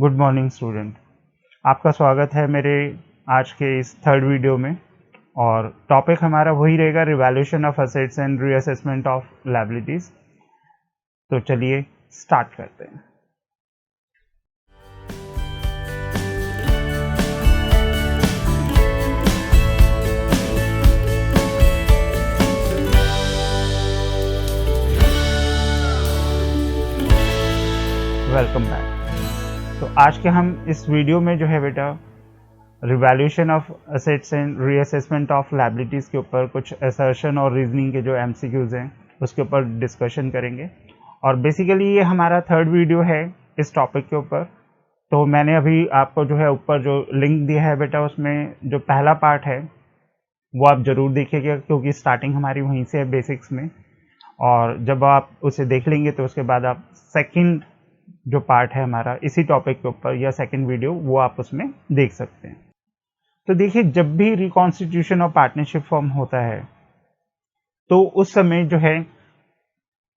Good morning student. आपका स्वागत है मेरे आज के इस थर्ड वीडियो में। और टॉपिक हमारा वही रहेगा, revaluation of assets and reassessment of liabilities. तो चलिए स्टार्ट करते हैं। Welcome back. तो आज के हम इस वीडियो में जो है बेटा revaluation of assets and reassessment of liabilities के ऊपर कुछ असर्शन और रीजनिंग के जो एमसीक्यूज हैं उसके ऊपर डिस्कशन करेंगे। और बेसिकली ये हमारा थर्ड वीडियो है इस टॉपिक के ऊपर। तो मैंने अभी आपको जो है ऊपर जो लिंक दिया है बेटा, उसमें जो पहला पार्ट है वो आप ज़रूर देखिएगा, क्योंकि स्टार्टिंग हमारी वहीं से है बेसिक्स में। और जब आप उसे देख लेंगे तो उसके बाद आप सेकंड जो पार्ट है हमारा इसी टॉपिक के ऊपर या सेकंड वीडियो, वो आप उसमें देख सकते हैं। तो देखिए, जब भी रिकॉन्स्टिट्यूशन और पार्टनरशिप फॉर्म होता है तो उस समय जो है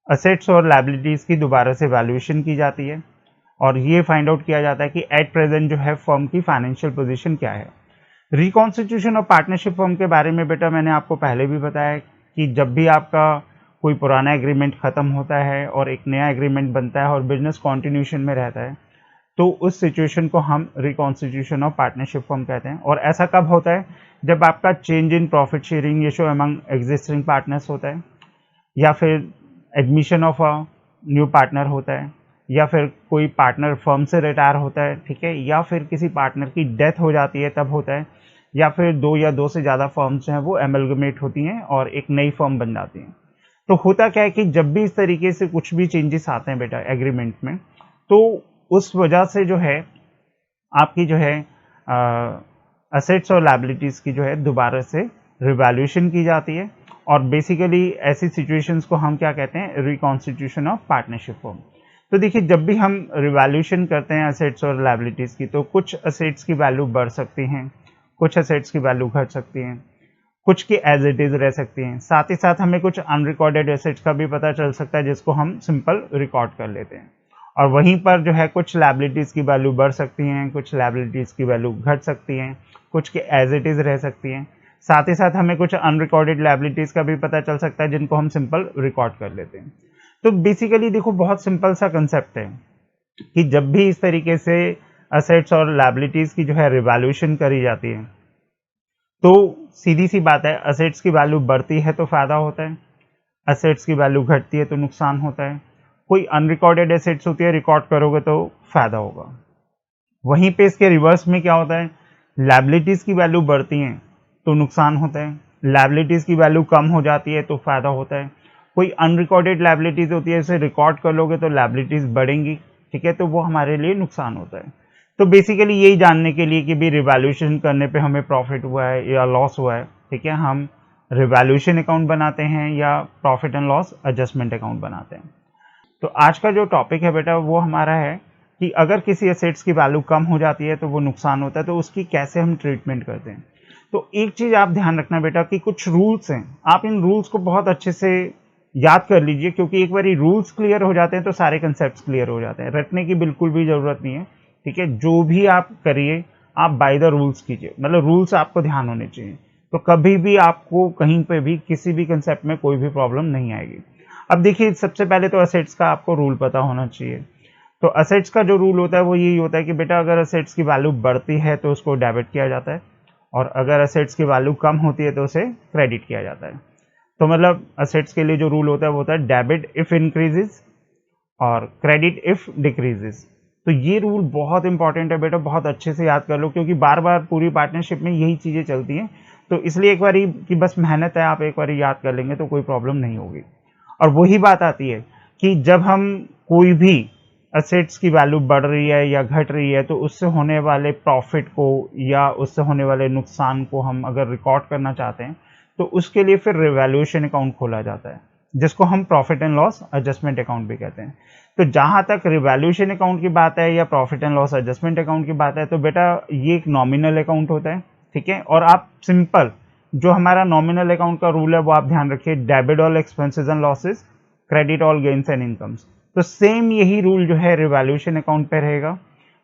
असेट्स और लायबिलिटीज की दोबारा से वैल्यूएशन की जाती है और ये फाइंड आउट किया जाता है कि एट प्रेजेंट जो है फर्म की फाइनेंशियल पोजीशन क्या है। रिकॉन्स्टिट्यूशन और पार्टनरशिप फॉर्म के बारे में बेटा मैंने आपको पहले भी बताया कि जब भी आपका कोई पुराना एग्रीमेंट ख़त्म होता है और एक नया एग्रीमेंट बनता है और बिजनेस कॉन्टिन्यूशन में रहता है, तो उस सिचुएशन को हम रिकॉन्स्टिट्यूशन ऑफ पार्टनरशिप फॉर्म कहते हैं। और ऐसा कब होता है? जब आपका change in profit sharing ratio among existing partners होता है, या फिर admission of a new partner होता है, या फिर कोई पार्टनर फर्म से रिटायर होता है, ठीक है, या फिर किसी पार्टनर की डेथ हो जाती है तब होता है, या फिर दो या दो से ज़्यादा फर्म्स हैं वो एमलगमेट होती हैं और एक नई फर्म बन जाती हैं। तो होता क्या है कि जब भी इस तरीके से कुछ भी चेंजेस आते हैं बेटा एग्रीमेंट में, तो उस वजह से जो है आपकी जो है असेट्स और लायबिलिटीज़ की जो है दोबारा से रिवैल्यूएशन की जाती है। और बेसिकली ऐसी सिचुएशंस को हम क्या कहते हैं? Reconstitution of partnership form. तो देखिए, जब भी हम रिवैल्यूएशन करते हैं असेट्स और लायबिलिटीज़ की, तो कुछ असेट्स की वैल्यू बढ़ सकती हैं, कुछ असेट्स की वैल्यू घट सकती हैं, कुछ की एज इट इज़ रह सकती हैं। साथ ही साथ हमें कुछ अनरिकॉर्डेड एसेट्स का भी पता चल सकता है जिसको हम सिंपल रिकॉर्ड कर लेते हैं। और वहीं पर जो है कुछ लायबिलिटीज़ की वैल्यू बढ़ सकती हैं, कुछ लायबिलिटीज़ की वैल्यू घट सकती हैं, कुछ की एज इट इज़ रह सकती हैं। साथ ही साथ हमें कुछ अनरिकॉर्डेड लायबिलिटीज़ का भी पता चल सकता है जिनको हम सिंपल रिकॉर्ड कर लेते हैं। तो बेसिकली देखो, बहुत सिंपल सा कंसेप्ट है कि जब भी इस तरीके से असेट्स और लायबिलिटीज़ की जो है रिवैल्यूएशन करी जाती है, तो सीधी सी बात है, असेट्स की वैल्यू बढ़ती है तो फ़ायदा होता है, असेट्स की वैल्यू घटती है तो नुकसान होता है। कोई अनरिकॉर्डेड एसेट्स होती है, रिकॉर्ड करोगे तो फ़ायदा होगा। वहीं पे इसके रिवर्स में क्या होता है? लायबिलिटीज़ की वैल्यू बढ़ती हैं तो नुकसान होता है, लायबिलिटीज़ की वैल्यू कम हो जाती है तो फ़ायदा होता है। कोई अनरिकॉर्डेड लायबिलिटीज़ होती है, इसे रिकॉर्ड कर लोगे तो लायबिलिटीज़ बढ़ेंगी, ठीक है, तो वो हमारे लिए नुकसान होता है। तो बेसिकली यही जानने के लिए कि भी रिवैल्यूएशन करने पे हमें प्रॉफिट हुआ है या लॉस हुआ है, ठीक है, हम रिवैल्यूएशन अकाउंट बनाते हैं या profit and loss adjustment account बनाते हैं। तो आज का जो टॉपिक है बेटा वो हमारा है कि अगर किसी एसेट्स की वैल्यू कम हो जाती है तो वो नुकसान होता है, तो उसकी कैसे हम ट्रीटमेंट करते हैं। तो एक चीज़ आप ध्यान रखना बेटा कि कुछ रूल्स हैं, आप इन रूल्स को बहुत अच्छे से याद कर लीजिए, क्योंकि एक बार रूल्स क्लियर हो जाते हैं तो सारे कंसेप्ट क्लियर हो जाते हैं। रटने की बिल्कुल भी ज़रूरत नहीं है, ठीक है। जो भी आप करिए आप बाय द रूल्स कीजिए, मतलब रूल्स आपको ध्यान होने चाहिए, तो कभी भी आपको कहीं पे भी किसी भी कंसेप्ट में कोई भी प्रॉब्लम नहीं आएगी। अब देखिए, सबसे पहले तो असेट्स का आपको रूल पता होना चाहिए। तो असेट्स का जो रूल होता है वो यही होता है कि बेटा अगर असेट्स की वैल्यू बढ़ती है तो उसको डेबिट किया जाता है, और अगर असेट्स की वैल्यू कम होती है तो उसे क्रेडिट किया जाता है। तो मतलब असेट्स के लिए जो रूल होता है वो होता है डेबिट इफ इंक्रीजेज और क्रेडिट इफ डिक्रीजेज। तो ये रूल बहुत इंपॉर्टेंट है बेटा, बहुत अच्छे से याद कर लो, क्योंकि बार बार पूरी पार्टनरशिप में यही चीज़ें चलती हैं। तो इसलिए एक बार की बस मेहनत है, आप एक बार याद कर लेंगे तो कोई प्रॉब्लम नहीं होगी। और वही बात आती है कि जब हम कोई भी असेट्स की वैल्यू बढ़ रही है या घट रही है, तो उससे होने वाले प्रॉफिट को या उससे होने वाले नुकसान को हम अगर रिकॉर्ड करना चाहते हैं तो उसके लिए फिर रिवैल्यूएशन अकाउंट खोला जाता है, जिसको हम profit and loss adjustment account भी कहते हैं। तो जहाँ तक रिवैल्यूएशन अकाउंट की बात है या profit and loss adjustment account की बात है, तो बेटा ये एक नॉमिनल अकाउंट होता है, ठीक है। और आप सिंपल जो हमारा नॉमिनल अकाउंट का रूल है वो आप ध्यान रखिए, debit all expenses and losses, credit all gains and incomes. तो सेम यही रूल जो है रिवैल्यूएशन अकाउंट पे रहेगा।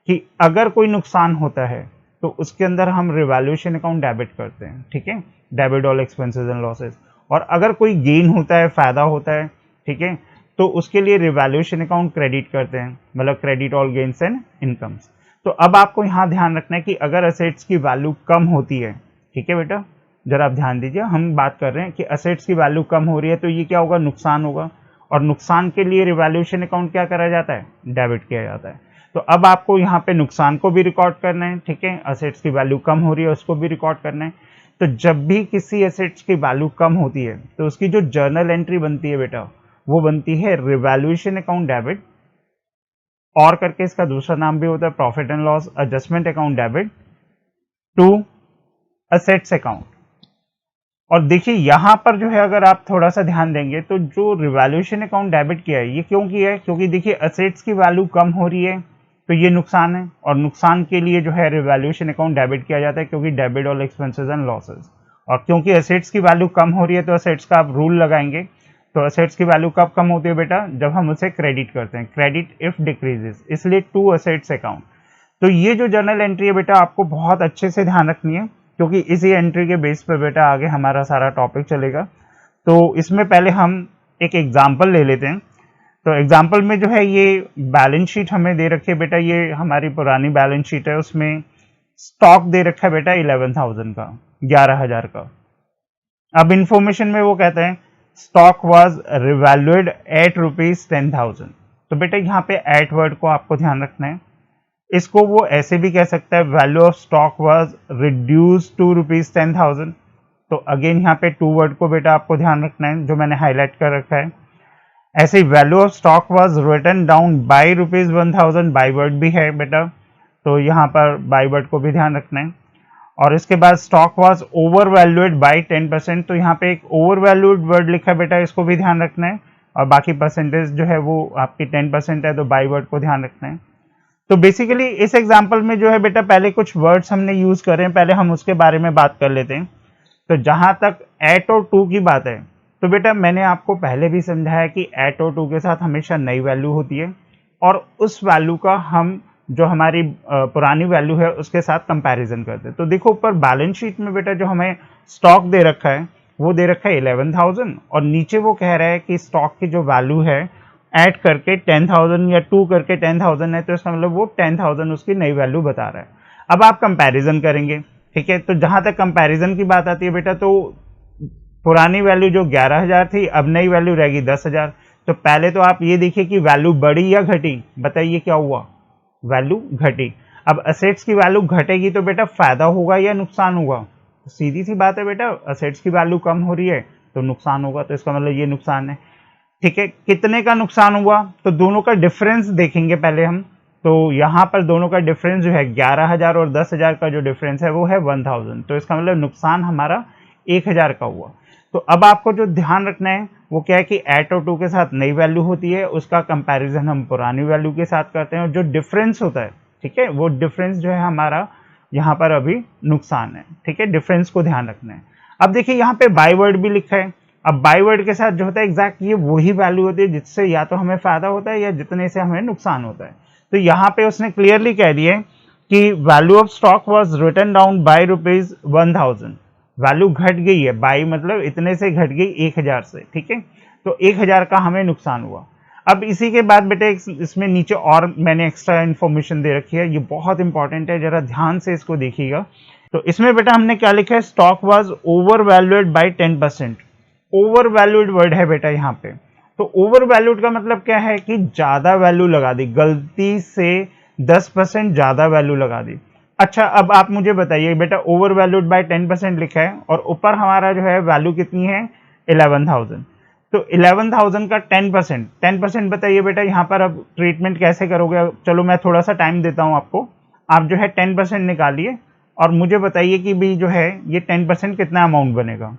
कि अगर कोई नुकसान होता है तो उसके अंदर हम रिवैल्यूएशन अकाउंट डेबिट करते हैं, ठीक है, debit all expenses and losses. और अगर कोई गेन होता है, फायदा होता है, ठीक है, तो उसके लिए रिवैल्यूएशन अकाउंट क्रेडिट करते हैं, मतलब credit all gains and incomes. तो अब आपको यहाँ ध्यान रखना है कि अगर असेट्स की वैल्यू कम होती है, ठीक है बेटा, जरा आप ध्यान दीजिए, हम बात कर रहे हैं कि असेट्स की वैल्यू कम हो रही है तो ये क्या होगा, नुकसान होगा। और नुकसान के लिए रिवैल्यूएशन अकाउंट क्या करा जाता है, डेबिट किया जाता है। तो अब आपको यहाँ पे नुकसान को भी रिकॉर्ड करना है, ठीक है, असेट्स की वैल्यू कम हो रही है उसको भी रिकॉर्ड करना है। तो जब भी किसी एसेट्स की वैल्यू कम होती है तो उसकी जो जर्नल एंट्री बनती है बेटा, वो बनती है रिवैल्यूएशन अकाउंट डेबिट, और करके इसका दूसरा नाम भी होता है profit and loss adjustment account debit to assets account. और देखिए यहाँ पर जो है, अगर आप थोड़ा सा ध्यान देंगे तो जो रिवैल्यूएशन अकाउंट डेबिट किया है, ये क्यों किया है, क्योंकि देखिए असेट्स की वैल्यू कम हो रही है तो ये नुकसान है, और नुकसान के लिए जो है रिवैल्यूएशन अकाउंट डेबिट किया जाता है, क्योंकि debit all expenses and losses. और क्योंकि असेट्स की वैल्यू कम हो रही है तो असेट्स का आप रूल लगाएंगे। तो असेट्स की वैल्यू कब कम होती है बेटा, जब हम उसे क्रेडिट करते हैं, क्रेडिट इफ डिक्रीजेस, इसलिए टू असेट्स अकाउंट। तो ये जो जर्नल एंट्री है बेटा, आपको बहुत अच्छे से ध्यान रखनी है, क्योंकि इसी एंट्री के बेस पर बेटा आगे हमारा सारा टॉपिक चलेगा। तो इसमें पहले हम एक एग्जाम्पल ले लेते हैं। तो एग्जाम्पल में जो है ये बैलेंस शीट हमें दे रखी है बेटा, ये हमारी पुरानी बैलेंस शीट है, उसमें स्टॉक दे रखा है बेटा 11,000 का, 11,000 का। अब इंफॉर्मेशन में वो कहते हैं स्टॉक वाज रिवैल्यूएड एट ₹10,000। तो बेटा यहाँ पे एट वर्ड को आपको ध्यान रखना है। इसको वो ऐसे भी कह सकता है value of stock was reduce to ₹10,000। तो अगेन यहाँ पे टू वर्ड को बेटा आपको ध्यान रखना है, जो मैंने हाईलाइट कर रखा है। ऐसे ही value of stock was written down by ₹1,000, by word भी है बेटा, तो यहाँ पर बाई वर्ड को भी ध्यान रखना है। और इसके बाद stock was over valued by 10%, तो यहाँ पे एक ओवर वैल्यूड वर्ड लिखा है बेटा, इसको भी ध्यान रखना है। और बाकी परसेंटेज जो है वो आपकी 10% है, तो बाई वर्ड को ध्यान रखना है। तो बेसिकली इस एग्जाम्पल में जो है बेटा, पहले कुछ वर्ड्स हमने यूज करे हैं, पहले हम उसके बारे में बात कर लेते हैं। तो जहां तक एट और टू की बात है, तो बेटा मैंने आपको पहले भी समझाया कि एट और टू के साथ हमेशा नई वैल्यू होती है, और उस वैल्यू का हम जो हमारी पुरानी वैल्यू है उसके साथ कंपैरिजन करते हैं। तो देखो ऊपर बैलेंस शीट में बेटा जो हमें स्टॉक दे रखा है वो दे रखा है 11,000, और नीचे वो कह रहा है कि स्टॉक की जो वैल्यू है ऐड करके 10,000 या 2 करके 10,000 है, तो इसका मतलब वो 10,000 उसकी नई वैल्यू बता रहा है। अब आप कंपैरिजन करेंगे, ठीक है। तो जहां तक कंपैरिजन की बात आती है बेटा, तो पुरानी वैल्यू जो 11,000 थी, अब नई वैल्यू रहेगी 10,000। तो पहले तो आप ये देखिए कि वैल्यू बढ़ी या घटी, बताइए क्या हुआ, वैल्यू घटी। अब असेट्स की वैल्यू घटेगी तो बेटा फायदा होगा या नुकसान होगा, तो सीधी सी बात है बेटा, असेट्स की वैल्यू कम हो रही है तो नुकसान होगा, तो इसका मतलब ये नुकसान है, ठीक है। कितने का नुकसान हुआ, तो दोनों का डिफरेंस देखेंगे पहले हम। तो यहाँ पर दोनों का डिफरेंस जो है 11,000 और 10,000 का जो डिफरेंस है वो है 1,000, तो इसका मतलब नुकसान हमारा 1,000 का हुआ। तो अब आपको जो ध्यान रखना है वो क्या है कि एट और टू के साथ नई वैल्यू होती है, उसका कंपैरिजन हम पुरानी वैल्यू के साथ करते हैं, और जो डिफरेंस होता है, ठीक है, वो डिफरेंस जो है हमारा यहाँ पर अभी नुकसान है, ठीक है, डिफरेंस को ध्यान रखना है। अब देखिए यहाँ पे बाई वर्ड भी लिखा है। अब बाई वर्ड के साथ जो होता है एग्जैक्ट ये वही वैल्यू होती है जिससे या तो हमें फायदा होता है या जितने से हमें नुकसान होता है। तो यहाँ पे उसने क्लियरली कह दिया कि value of stock was written down by ₹1,000, value घट गई है, बाई मतलब इतने से घट गई 1,000 से, ठीक है, तो 1,000 का हमें नुकसान हुआ। अब इसी के बाद बेटे इसमें नीचे और मैंने एक्स्ट्रा इन्फॉर्मेशन दे रखी है, ये बहुत इंपॉर्टेंट है, जरा ध्यान से इसको देखिएगा। तो इसमें बेटा हमने क्या लिखा है, stock was over valued by 10%। Over valued word है बेटा यहाँ पे। तो ओवर वैल्यूड का मतलब क्या है कि ज्यादा वैल्यू लगा दी, गलती से 10% ज्यादा वैल्यू लगा दी। अच्छा अब आप मुझे बताइए बेटा, ओवर वैल्यूड बाय 10% लिखा है और ऊपर हमारा जो है वैल्यू कितनी है 11,000। तो 11,000 का 10% बताइए बेटा यहाँ पर अब ट्रीटमेंट कैसे करोगे। चलो मैं थोड़ा सा टाइम देता हूँ आपको, आप जो है 10% निकालिए और मुझे बताइए कि भी जो है ये 10% कितना अमाउंट बनेगा।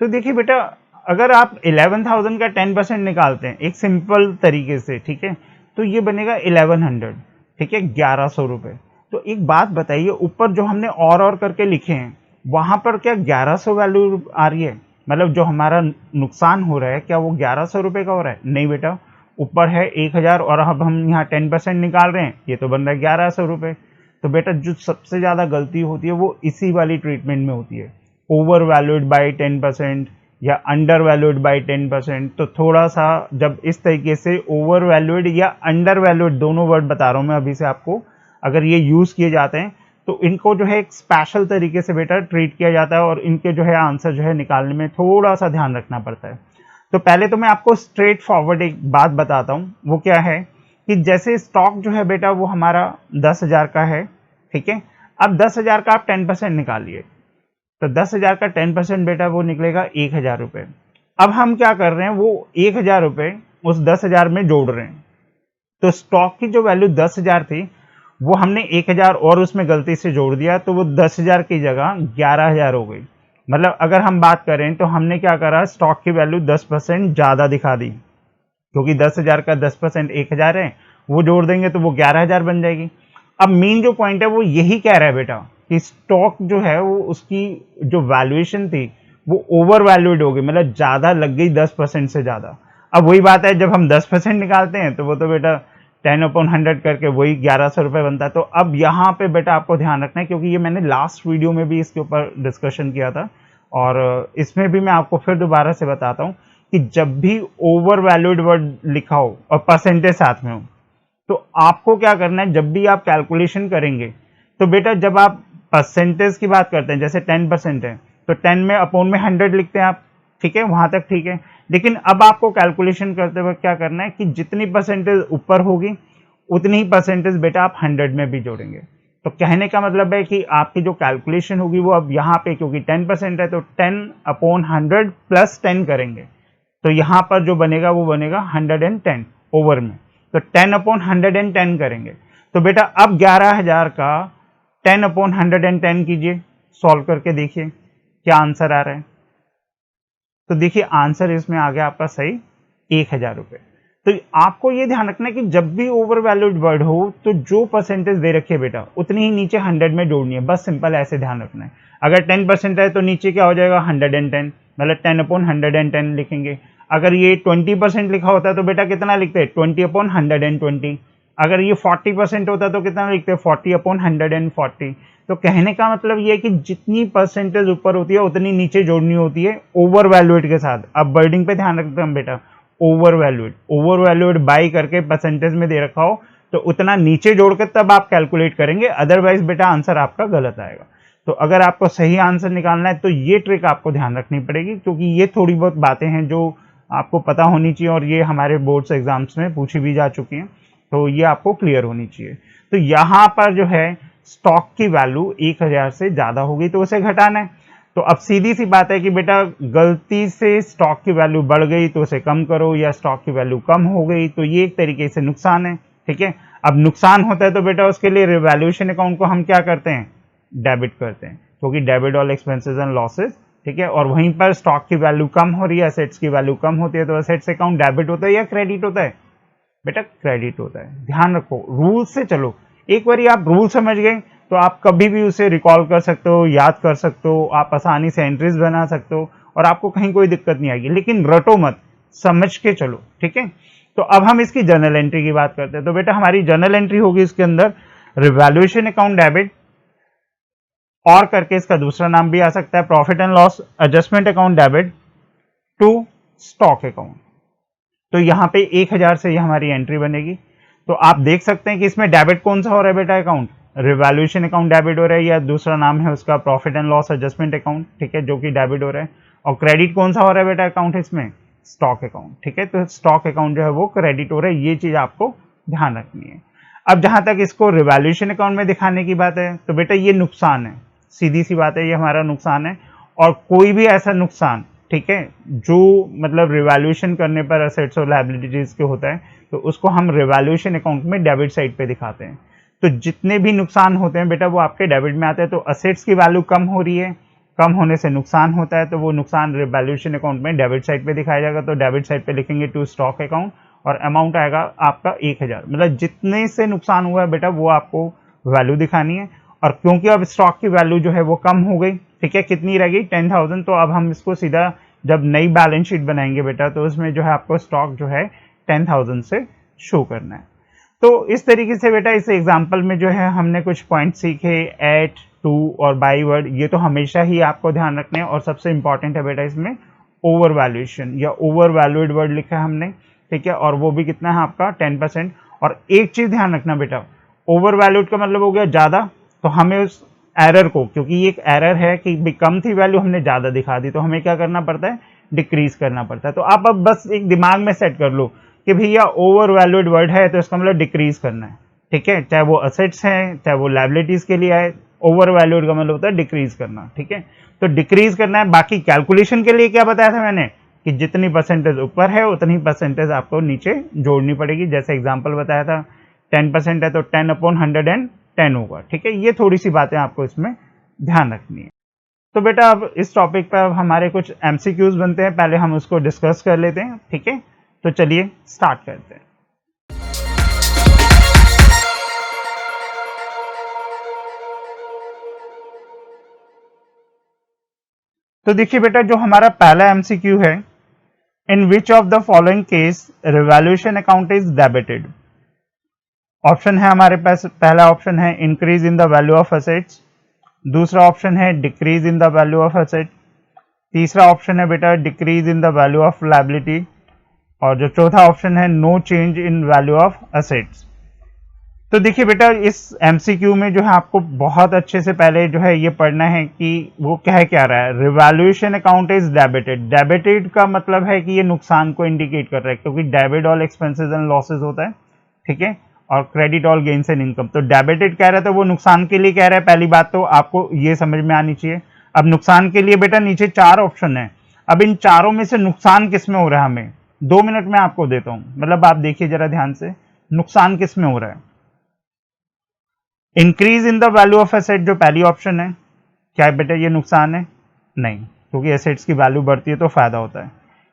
तो देखिए बेटा, अगर आप 11,000 का 10% निकालते हैं एक सिंपल तरीके से, ठीक है, तो ये बनेगा 1100, ठीक है, 1,100 रुपए। तो एक बात बताइए, ऊपर जो हमने और करके लिखे हैं, वहां पर क्या 1100 वैल्यू आ रही है, मतलब जो हमारा नुकसान हो रहा है क्या वो 1100 रुपये का हो रहा है? नहीं बेटा, ऊपर है 1000 और अब हम यहाँ 10% निकाल रहे हैं, ये तो बन रहा है 1100 रुपये। तो बेटा जो सबसे ज़्यादा गलती होती है वो इसी वाली ट्रीटमेंट में होती है, ओवर वैल्यूड बाई 10% या अंडर वैल्यूड बाई 10%। तो थोड़ा सा जब इस तरीके से ओवर वैल्यूड या अंडर वैल्यूड, दोनों वर्ड बता रहा हूँ मैं अभी से आपको, अगर ये यूज़ किए जाते हैं तो इनको जो है एक स्पेशल तरीके से बेटा ट्रीट किया जाता है और इनके जो है आंसर जो है निकालने में थोड़ा सा ध्यान रखना पड़ता है। तो पहले तो मैं आपको स्ट्रेट फॉरवर्ड एक बात बताता हूँ, वो क्या है कि जैसे स्टॉक जो है बेटा वो हमारा 10,000 का है, ठीक है। अब 10,000 का आप 10% निकालिए, तो 10,000 का 10% बेटा वो निकलेगा 1,000 रुपये। अब हम क्या कर रहे हैं, वो 1,000 रुपये उस 10,000 में जोड़ रहे हैं। तो स्टॉक की जो वैल्यू 10,000 थी वो हमने 1,000 और उसमें गलती से जोड़ दिया, तो वो 10,000 की जगह 11,000 हो गई। मतलब अगर हम बात करें तो हमने क्या करा, स्टॉक की वैल्यू 10% ज़्यादा दिखा दी, क्योंकि 10,000 का 10% 1,000 है, वो जोड़ देंगे तो वो 11,000 बन जाएगी। अब मेन जो पॉइंट है वो यही कह रहा है बेटा कि स्टॉक जो है वो उसकी जो वैल्यूएशन थी वो ओवर वैल्यूड हो गई, मतलब ज़्यादा लग गई 10% से ज़्यादा। अब वही बात है, जब हम 10% निकालते हैं तो वो तो बेटा 10/100 करके वही 1100 रुपये बनता है। तो अब यहाँ पे बेटा आपको ध्यान रखना है, क्योंकि ये मैंने लास्ट वीडियो में भी इसके ऊपर डिस्कशन किया था और इसमें भी मैं आपको फिर दोबारा से बताता हूँ कि जब भी ओवर वैल्यूड वर्ड लिखा हो और परसेंटेज साथ में हो, तो आपको क्या करना है, जब भी आप कैलकुलेशन करेंगे तो बेटा जब आप परसेंटेज की बात करते हैं, जैसे 10% है तो 10 में अपॉन में 100 लिखते हैं आप, ठीक है, वहां तक ठीक है। लेकिन अब आपको कैलकुलेशन करते वक्त क्या करना है कि जितनी परसेंटेज ऊपर होगी उतनी ही परसेंटेज बेटा आप 100 में भी जोड़ेंगे। तो कहने का मतलब है कि आपकी जो कैलकुलेशन होगी वो अब यहाँ पे क्योंकि 10% है तो 10/100 प्लस 10 करेंगे, तो यहाँ पर जो बनेगा वो बनेगा 110 ओवर में, तो 10/110 करेंगे। तो बेटा अब 11,000 का 10/110 कीजिए, सॉल्व करके देखिए क्या आंसर आ रहा है। तो देखिए आंसर इसमें आ गया आपका सही 1,000 रुपये। तो आपको ये ध्यान रखना है कि जब भी ओवर वैल्यूड वर्ड हो तो जो परसेंटेज दे रखी है बेटा उतनी ही नीचे 100 में जोड़नी है, बस सिंपल ऐसे ध्यान रखना है। अगर 10% है तो नीचे क्या हो जाएगा 110, मतलब 10/110 लिखेंगे। अगर ये 20% लिखा होता है तो बेटा कितना लिखते हैं 20/120। अगर ये 40% होता है तो कितना लिखते हैं 40/140। तो कहने का मतलब ये है कि जितनी परसेंटेज ऊपर होती है उतनी नीचे जोड़नी होती है ओवर वैल्यूड के साथ। अब वर्डिंग पे ध्यान रखते हैं बेटा, ओवर वैल्यूड बाई करके परसेंटेज में दे रखा हो तो उतना नीचे जोड़कर तब आप कैलकुलेट करेंगे, अदरवाइज बेटा आंसर आपका गलत आएगा। तो अगर आपको सही आंसर निकालना है तो ये ट्रिक आपको ध्यान रखनी पड़ेगी, क्योंकि ये थोड़ी बहुत बातें हैं जो आपको पता होनी चाहिए और ये हमारे बोर्ड्स एग्जाम्स में पूछी भी जा चुकी हैं, तो ये आपको क्लियर होनी चाहिए। तो यहाँ पर जो है स्टॉक की वैल्यू 1,000 से ज़्यादा हो गई तो उसे घटाना है। तो अब सीधी सी बात है कि बेटा गलती से स्टॉक की वैल्यू बढ़ गई तो उसे कम करो, या स्टॉक की वैल्यू कम हो गई तो ये एक तरीके से नुकसान है, ठीक है। अब नुकसान होता है तो बेटा उसके लिए रिवैल्यूएशन अकाउंट को हम क्या करते हैं, डेबिट करते हैं, क्योंकि debit all expenses and losses, ठीक है। और वहीं पर स्टॉक की वैल्यू कम हो रही है, एसेट्स की वैल्यू कम होती है, तो एसेट्स अकाउंट डेबिट होता है या क्रेडिट होता है, बेटा क्रेडिट होता है। ध्यान रखो, रूल से चलो, एक बार आप रूल समझ गए तो आप कभी भी उसे रिकॉल कर सकते हो, याद कर सकते हो, आप आसानी से एंट्रीज बना सकते हो और आपको कहीं कोई दिक्कत नहीं आएगी। लेकिन रटो मत, समझ के चलो, ठीक है। तो अब हम इसकी जर्नल एंट्री की बात करते हैं। तो बेटा हमारी जर्नल एंट्री होगी इसके अंदर रिवैल्यूएशन अकाउंट डेबिट, और करके इसका दूसरा नाम भी आ सकता है profit and loss adjustment account debit to stock account. तो यहाँ पे 1,000 से ये हमारी एंट्री बनेगी। तो आप देख सकते हैं कि इसमें डेबिट कौन सा हो रहा है बेटा, अकाउंट रिवैल्यूएशन अकाउंट डेबिट हो रहा है, या दूसरा नाम है उसका profit and loss adjustment account, ठीक है, जो कि डेबिट हो रहा है। और क्रेडिट कौन सा हो रहा है बेटा अकाउंट इसमें, स्टॉक अकाउंट, ठीक है। तो स्टॉक अकाउंट जो है वो क्रेडिट हो रहा है, ये चीज आपको ध्यान रखनी है। अब जहां तक इसको रिवैल्यूएशन अकाउंट में दिखाने की बात है तो बेटा ये नुकसान है, सीधी सी बात है, ये हमारा नुकसान है। और कोई भी ऐसा नुकसान, ठीक है, जो मतलब रिवैल्यूएशन करने पर एसेट्स और लायबिलिटीज के होता है तो उसको हम रिवैल्यूएशन अकाउंट में डेबिट साइड पे दिखाते हैं। तो जितने भी नुकसान होते हैं बेटा वो आपके डेबिट में आते हैं। तो असेट्स की वैल्यू कम हो रही है, कम होने से नुकसान होता है, तो वो नुकसान रिवैल्यूएशन अकाउंट में डेबिट साइड पे दिखाया जाएगा। तो डेबिट साइड पे लिखेंगे टू स्टॉक अकाउंट और अमाउंट आएगा आपका 1,000, मतलब जितने से नुकसान हुआ है बेटा वो आपको वैल्यू दिखानी है। और क्योंकि अब स्टॉक की वैल्यू जो है वो कम हो गई, ठीक है, कितनी रहेगी 10,000। तो अब हम इसको सीधा जब नई बैलेंस शीट बनाएंगे बेटा तो उसमें जो है आपको स्टॉक जो है 10,000 से शो करना है। तो इस तरीके से बेटा इस एग्जांपल में जो है हमने कुछ पॉइंट सीखे, एट, टू और बाई वर्ड, ये तो हमेशा ही आपको ध्यान रखने हैं। और सबसे इंपॉर्टेंट है बेटा इसमें ओवर वैल्यूएशन या ओवर वैल्यूड वर्ड लिखा है हमने, ठीक है, और वो भी कितना है आपका 10%। और एक चीज ध्यान रखना बेटा, ओवर वैल्यूड का मतलब हो गया ज्यादा, तो हमें उस एरर को, क्योंकि ये एक एरर है कि कम थी वैल्यू हमने ज्यादा दिखा दी, तो हमें क्या करना पड़ता है, डिक्रीज करना पड़ता है। तो आप अब बस एक दिमाग में सेट कर लो कि भैया ओवर वैल्यूड वर्ड है तो इसका मतलब डिक्रीज करना है, ठीक है, चाहे वो असेट्स हैं चाहे वो लायबिलिटीज के लिए आए, ओवर वैल्यूड का मतलब होता है डिक्रीज करना, ठीक है। तो डिक्रीज करना है। बाकी कैलकुलेशन के लिए क्या बताया था मैंने कि जितनी परसेंटेज ऊपर है उतनी परसेंटेज आपको नीचे जोड़नी पड़ेगी। जैसे एग्जांपल बताया था 10% है तो 10/110 होगा, ठीक है। ये थोड़ी सी बातें आपको इसमें ध्यान रखनी है। तो बेटा अब इस टॉपिक पर हमारे कुछ एमसीक्यूज बनते हैं, पहले हम उसको डिस्कस कर लेते हैं, ठीक है। तो चलिए स्टार्ट करते हैं। तो देखिए बेटा जो हमारा पहला एमसीक्यू है, in which of the following case revaluation account is debited. Option है हमारे पास, पहला ऑप्शन है increase in the value of assets, दूसरा ऑप्शन है decrease in the value of asset, तीसरा ऑप्शन है बेटा decrease in the value of liability, और जो चौथा ऑप्शन है no change in value of assets. तो देखिए बेटा इस एमसीक्यू में जो है आपको बहुत अच्छे से पहले जो है ये पढ़ना है कि वो क्या रहा है। Revaluation account is debited. Debited का मतलब है कि ये नुकसान को इंडिकेट कर रहा है, क्योंकि debit all expenses and losses होता है, ठीक है, और credit all gains and income. तो डेबिटेड कह रहा है तो वो नुकसान के लिए कह रहा है, पहली बात तो आपको ये समझ में आनी चाहिए। अब नुकसान के लिए बेटा नीचे 4 ऑप्शन है। अब इन चारों में से नुकसान किस में हो रहा है, हमें 2 मिनट में आपको देता हूं, मतलब आप देखिए जरा ध्यान से, नुकसान किस में हो रहा है। Increase in the value of asset जो पहली ऑप्शन है, क्या बेटा ये नुकसान है? नहीं, क्योंकि एसेट्स की वैल्यू बढ़ती है तो फायदा होता है।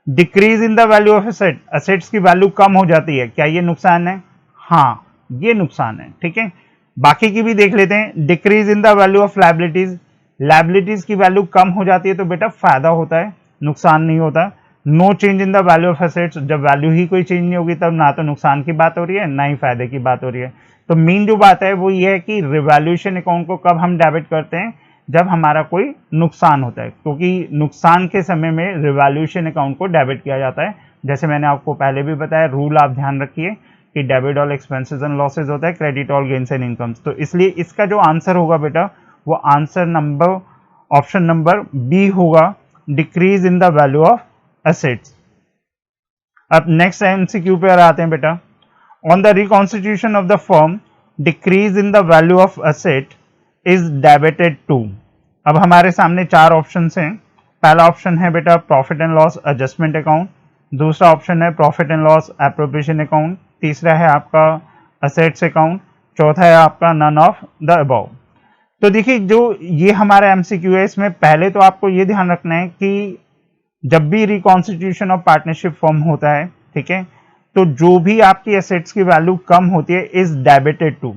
Decrease in the value of asset, assets की वैल्यू कम हो जाती है, क्या ये नुकसान है? हाँ, ये नुकसान है, ठीक है। बाकी की भी देख लेते हैं। Decrease in the value of liabilities, liabilities की वैल्यू कम हो जाती है तो बेटा फायदा होता है, नुकसान नहीं होता। No change in the value of assets, जब वैल्यू ही कोई चेंज नहीं होगी तब ना तो नुकसान की बात हो रही है ना ही फायदे की बात हो रही है। तो मेन जो बात है वो ये है कि रिवैल्यूएशन अकाउंट को कब हम डेबिट करते हैं, जब हमारा कोई नुकसान होता है, क्योंकि नुकसान के समय में रिवैल्यूएशन अकाउंट को डेबिट किया जाता है। जैसे मैंने आपको पहले भी बताया, रूल आप ध्यान रखिए कि debit all expenses and losses होता है, credit all gains and incomes. तो इसलिए इसका जो आंसर होगा बेटा वो answer number, option number B होगा, decrease in the value of assets. अब नेक्स्ट एमसीक्यू पे आते हैं बेटा। On the reconstitution of the firm, decrease in the value of asset is debited to. अब हमारे सामने 4 ऑप्शन हैं। पहला ऑप्शन है बेटा profit and loss adjustment account, दूसरा ऑप्शन है profit and loss appropriation account, तीसरा है आपका असेट्स अकाउंट, चौथा है आपका नन ऑफ द अबव। तो देखिए जो ये हमारा एमसीक्यू है, इसमें पहले तो आपको ये ध्यान रखना है कि जब भी रिकॉन्स्टिट्यूशन ऑफ पार्टनरशिप फॉर्म होता है, ठीक है, तो जो भी आपकी एसेट्स की वैल्यू कम होती है इज डेबिटेड टू।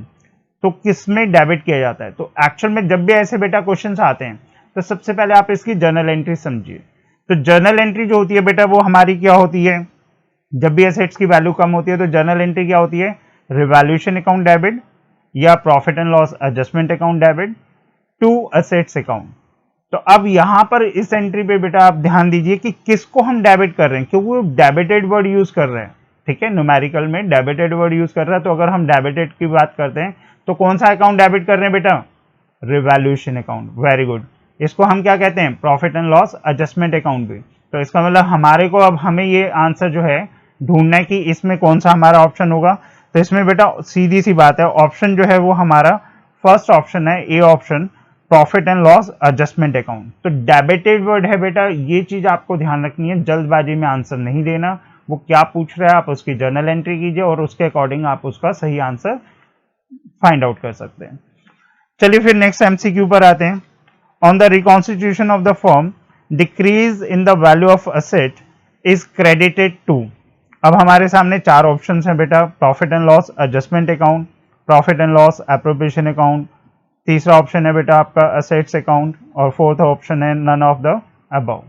तो किस में डेबिट किया जाता है? तो एक्चुअल में जब भी ऐसे बेटा क्वेश्चंस आते हैं तो सबसे पहले आप इसकी जर्नल एंट्री समझिए। तो जर्नल एंट्री जो होती है बेटा वो हमारी क्या होती है, जब भी एसेट्स की वैल्यू कम होती है तो जर्नल एंट्री क्या होती है, रिवैल्यूएशन अकाउंट डेबिट या profit and loss adjustment account debit to assets account. तो अब यहां पर इस एंट्री पे बेटा आप ध्यान दीजिए कि किसको हम डेबिट कर रहे हैं, क्योंकि वो डेबिटेड वर्ड यूज कर रहे हैं, ठीक है, न्यूमेरिकल में डेबिटेड वर्ड यूज कर रहा है। तो अगर हम डेबिटेड की बात करते हैं तो कौन सा अकाउंट डेबिट कर रहे हैं बेटा, रिवैल्यूएशन अकाउंट। वेरी गुड, इसको हम क्या कहते हैं, profit and loss adjustment account भी। तो इसका मतलब हमारे को अब हमें ये आंसर जो है ढूंढना है कि इसमें कौन सा हमारा ऑप्शन होगा। तो इसमें बेटा सीधी सी बात है, ऑप्शन जो है वो हमारा फर्स्ट ऑप्शन है, A option, profit and loss adjustment account. तो डेबिटेड वर्ड है बेटा, ये चीज आपको ध्यान रखनी है, जल्दबाजी में आंसर नहीं देना। वो क्या पूछ रहा है आप उसकी जर्नल एंट्री कीजिए और उसके अकॉर्डिंग आप उसका सही आंसर फाइंड आउट कर सकते हैं। चलिए फिर नेक्स्ट एमसीक्यू पर आते हैं। On the reconstitution of the firm, decrease in the value of asset is credited to. अब हमारे सामने 4 ऑप्शन हैं बेटा, profit and loss adjustment account, profit and loss appropriation account, तीसरा ऑप्शन है बेटा आपका असेट्स अकाउंट, और फोर्थ ऑप्शन है नन ऑफ द अबव।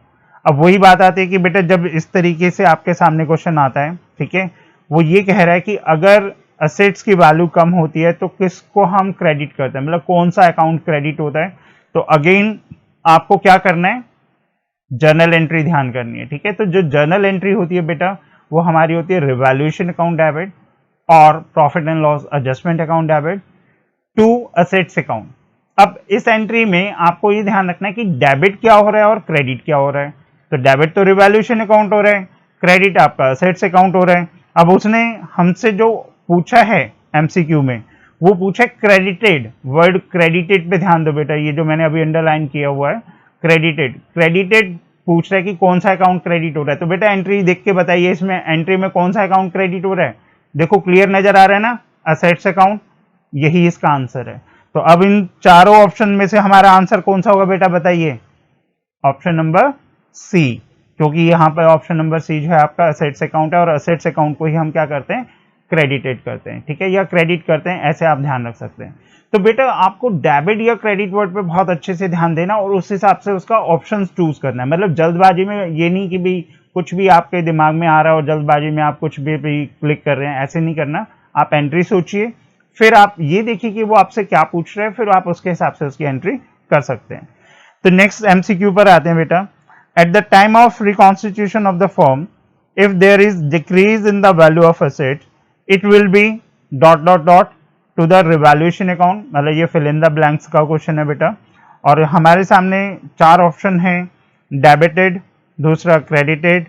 अब वही बात आती है कि बेटा जब इस तरीके से आपके सामने क्वेश्चन आता है, ठीक है, वो ये कह रहा है कि अगर असेट्स की वैल्यू कम होती है तो किसको हम क्रेडिट करते हैं, मतलब कौन सा अकाउंट क्रेडिट होता है। तो अगेन आपको क्या करना है, जर्नल एंट्री ध्यान करनी है, ठीक है। तो जो जर्नल एंट्री होती है बेटा वो हमारी होती है रिवैल्यूएशन अकाउंट डेबिट और profit and loss adjustment account debit to assets account. अब इस एंट्री में आपको ये ध्यान रखना है कि डेबिट क्या हो रहा है और क्रेडिट क्या हो रहा है। तो डेबिट तो रिवैल्यूएशन अकाउंट हो रहा है, क्रेडिट आपका असेट्स अकाउंट हो रहा है। अब उसने हमसे जो पूछा है एमसीक्यू में, वो पूछा है क्रेडिटेड, वर्ड क्रेडिटेड पे ध्यान दो बेटा, ये जो मैंने अभी अंडरलाइन किया हुआ है क्रेडिटेड, क्रेडिटेड पूछ रहा है कि कौन सा अकाउंट क्रेडिट हो रहा है। तो बेटा एंट्री देख के बताइए इसमें एंट्री में कौन सा अकाउंट क्रेडिट हो रहा है। देखो क्लियर नजर आ रहा है ना, असेट्स अकाउंट, यही इसका आंसर है। तो अब इन चारों ऑप्शन में से हमारा आंसर कौन सा होगा बेटा बताइए, ऑप्शन नंबर सी, क्योंकि यहाँ पर ऑप्शन नंबर सी जो है आपका असेट्स अकाउंट है और असेट्स अकाउंट को ही हम क्या करते हैं, क्रेडिटेड करते हैं, ठीक है, या क्रेडिट करते हैं, ऐसे आप ध्यान रख सकते हैं। तो बेटा आपको डेबिट या क्रेडिट वर्ड पे बहुत अच्छे से ध्यान देना और उस हिसाब से उसका ऑप्शन चूज करना है। मतलब जल्दबाजी में ये नहीं कि भी कुछ भी आपके दिमाग में आ रहा है और जल्दबाजी में आप कुछ भी क्लिक कर रहे हैं, ऐसे नहीं करना। आप एंट्री सोचिए, फिर आप ये देखिए कि वो आपसे क्या पूछ रहे हैं, फिर आप उसके हिसाब से उसकी एंट्री कर सकते हैं। तो नेक्स्ट एमसीक्यू पर आते हैं बेटा। At the time of reconstitution of the form, if there is decrease in the value of asset, it will be dot dot dot to the revaluation account. मतलब ये फिल इन द ब्लैंक्स का question है बेटा, और हमारे सामने चार option है, डेबिटेड, दूसरा क्रेडिटेड,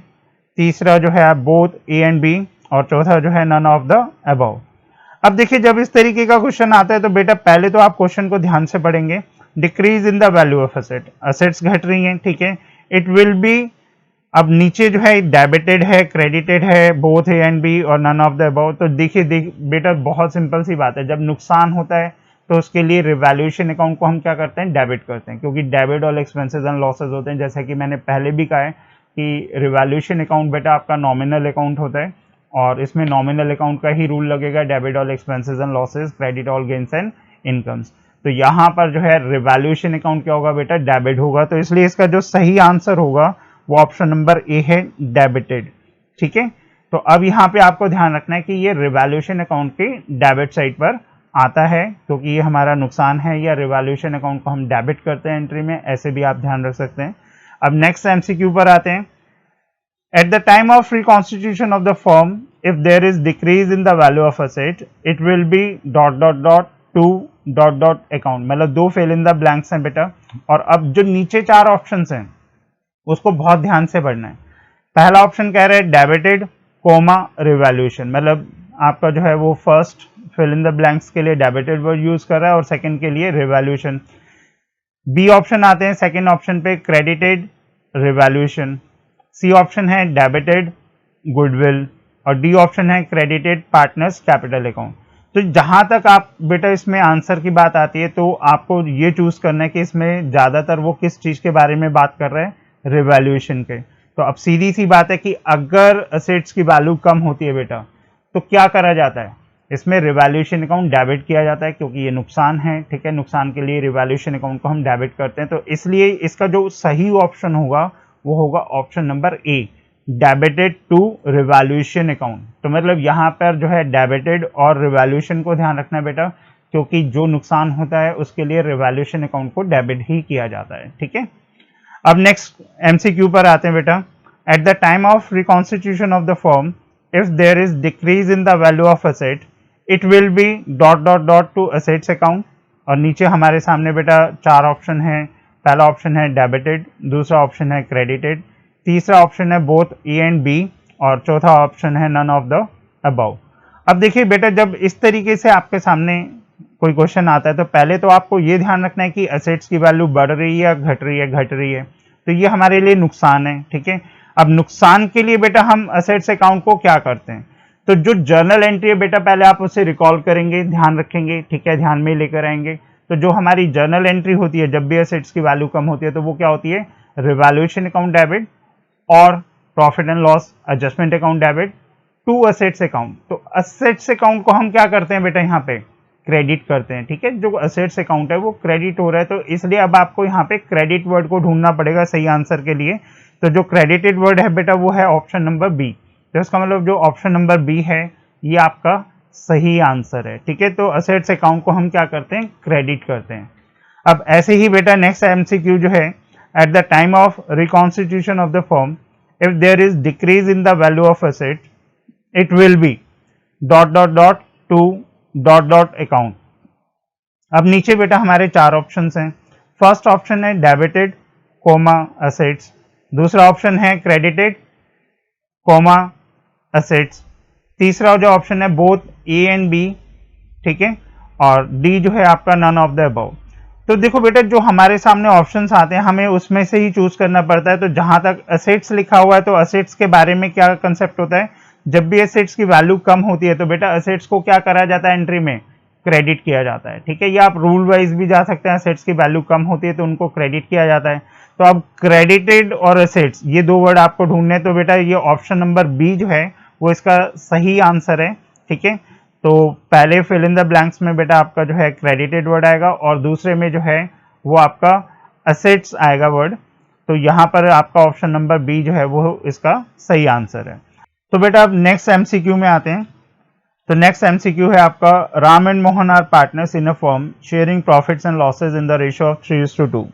तीसरा जो है बोथ ए एंड बी, और चौथा जो है नन ऑफ द अबव। अब देखिए जब इस तरीके का क्वेश्चन आता है तो बेटा पहले तो आप क्वेश्चन को ध्यान से पढ़ेंगे। Decrease in the value of asset, assets घट रही हैं, ठीक है, इट विल बी, अब नीचे जो है डेबिटेड है, क्रेडिटेड है, बोथ ए एंड बी और नन ऑफ द अबव। तो देखिए बेटा बहुत सिंपल सी बात है, जब नुकसान होता है तो उसके लिए रिवैल्यूएशन अकाउंट को हम क्या करते हैं, डेबिट करते हैं, क्योंकि डेबिट और एक्सपेंसेस एंड लॉसेज होते हैं। जैसा कि मैंने पहले भी कहा है कि रिवैल्यूएशन अकाउंट बेटा आपका नॉमिनल अकाउंट होता है और इसमें नॉमिनल अकाउंट का ही रूल लगेगा, debit all expenses and losses, credit all gains and incomes. तो यहाँ पर जो है रिवैल्यूएशन अकाउंट क्या होगा बेटा, डेबिट होगा। तो इसलिए इसका जो सही आंसर होगा वो ऑप्शन नंबर ए है, डेबिटेड, ठीक है। तो अब यहाँ पे आपको ध्यान रखना है कि ये रिवैल्यूएशन अकाउंट की डेबिट साइड पर आता है, क्योंकि ये हमारा नुकसान है, या रिवैल्यूएशन अकाउंट को हम डेबिट करते हैं एंट्री में, ऐसे भी आप ध्यान रख सकते हैं। अब नेक्स्ट एमसीक्यू पर आते हैं। At the time of reconstitution of the firm, if there is decrease in the value of asset, it will be dot dot dot to dot dot account। मतलब दो fill in the blanks हैं बेटा, और अब जो नीचे चार options हैं उसको बहुत ध्यान से पढ़ना है। पहला ऑप्शन कह रहा है डेबिटेड कोमा रिवैल्यूएशन, मतलब आपका जो है वो first fill in the blanks के लिए डेबिटेड वर्ड यूज कर रहा है और सेकंड के लिए रिवैल्यूएशन। बी ऑप्शन आते हैं सेकंड ऑप्शन पे, क्रेडिटेड रिवैल्यूएशन। सी ऑप्शन है डेबिटेड गुडविल, और डी ऑप्शन है क्रेडिटेड पार्टनर्स कैपिटल अकाउंट। तो जहां तक आप बेटा इसमें आंसर की बात आती है तो आपको ये चूज करना है कि इसमें ज्यादातर वो किस चीज के बारे में बात कर रहे हैं, रिवैल्यूएशन के। तो अब सीधी सी बात है कि अगर असेट्स की वैल्यू कम होती है बेटा तो क्या करा जाता है, इसमें रिवैल्यूएशन अकाउंट डेबिट किया जाता है, क्योंकि ये नुकसान है, ठीक है, नुकसान के लिए रिवैल्यूएशन अकाउंट को हम डेबिट करते हैं। तो इसलिए इसका जो सही ऑप्शन होगा वो होगा option number A, debited to revaluation account. तो मतलब यहाँ पर जो है डेबिटेड और रिवैल्यूएशन को ध्यान रखना बेटा, क्योंकि जो नुकसान होता है उसके लिए रिवैल्यूएशन अकाउंट को डेबिट ही किया जाता है, ठीक है। अब नेक्स्ट एमसीक्यू पर आते हैं बेटा। At the time of reconstitution of the firm, if there is decrease in the value of asset, it will be dot dot dot to assets account. और नीचे हमारे सामने बेटा चार ऑप्शन है, पहला ऑप्शन है डेबिटेड, दूसरा ऑप्शन है क्रेडिटेड, तीसरा ऑप्शन है बोथ ए एंड बी, और चौथा ऑप्शन है नन ऑफ द अबव। अब देखिए बेटा जब इस तरीके से आपके सामने कोई क्वेश्चन आता है तो पहले तो आपको ये ध्यान रखना है कि एसेट्स की वैल्यू बढ़ रही है या घट रही है, घट रही है, तो ये हमारे लिए नुकसान है, ठीक है। अब नुकसान के लिए बेटा हम एसेट्स अकाउंट को क्या करते हैं, तो जो जर्नल एंट्री है बेटा पहले आप उसे रिकॉल करेंगे, ध्यान रखेंगे, ठीक है, ध्यान में लेकर आएंगे। तो जो हमारी जर्नल एंट्री होती है जब भी एसेट्स की वैल्यू कम होती है तो वो क्या होती है, रिवैल्यूएशन अकाउंट डेबिट और profit and loss adjustment account debit to assets account. तो असेट्स अकाउंट को हम क्या करते हैं बेटा यहाँ पे क्रेडिट करते हैं, ठीक है। जो असेट्स अकाउंट है वो क्रेडिट हो रहा है, तो इसलिए अब आपको यहाँ पे क्रेडिट वर्ड को ढूंढना पड़ेगा सही आंसर के लिए। तो जो क्रेडिटेड वर्ड है बेटा वो है ऑप्शन नंबर बी। तो इसका मतलब जो ऑप्शन नंबर बी है ये आपका सही आंसर है, ठीक है। तो असेट्स अकाउंट को हम क्या करते हैं, क्रेडिट करते हैं। अब ऐसे ही बेटा नेक्स्ट एमसीक्यू जो है, at the time of reconstitution of the firm if there is decrease in the value of asset it will be dot dot dot to dot dot account. अब नीचे बेटा हमारे चार ऑप्शंस हैं। फर्स्ट ऑप्शन है debited comma assets, दूसरा option है credited comma assets, तीसरा जो ऑप्शन है बोथ ए एंड बी, ठीक है, और डी जो है आपका नन ऑफ द अबव। तो देखो बेटा जो हमारे सामने ऑप्शंस आते हैं हमें उसमें से ही चूज करना पड़ता है। तो जहां तक असेट्स लिखा हुआ है तो असेट्स के बारे में क्या कंसेप्ट होता है, जब भी एसेट्स की वैल्यू कम होती है तो बेटा असेट्स को क्या करा जाता है, एंट्री में क्रेडिट किया जाता है, ठीक है। या आप रूल वाइज भी जा सकते हैं, असेट्स की वैल्यू कम होती है तो उनको क्रेडिट किया जाता है। तो अब क्रेडिटेड और असेट्स ये दो वर्ड आपको ढूंढने हैं, तो बेटा ये ऑप्शन नंबर बी जो है वो इसका सही आंसर है, ठीक है। तो पहले फिल इन द ब्लैंक्स में बेटा आपका जो है क्रेडिटेड वर्ड आएगा और दूसरे में जो है वो आपका असेट्स आएगा वर्ड। तो यहाँ पर आपका ऑप्शन नंबर बी जो है वो इसका सही आंसर है। तो बेटा अब नेक्स्ट एमसीक्यू में आते हैं। तो नेक्स्ट एमसीक्यू है आपका, Ram and Mohan are partners in a firm sharing profits and losses in the ratio of 3:2।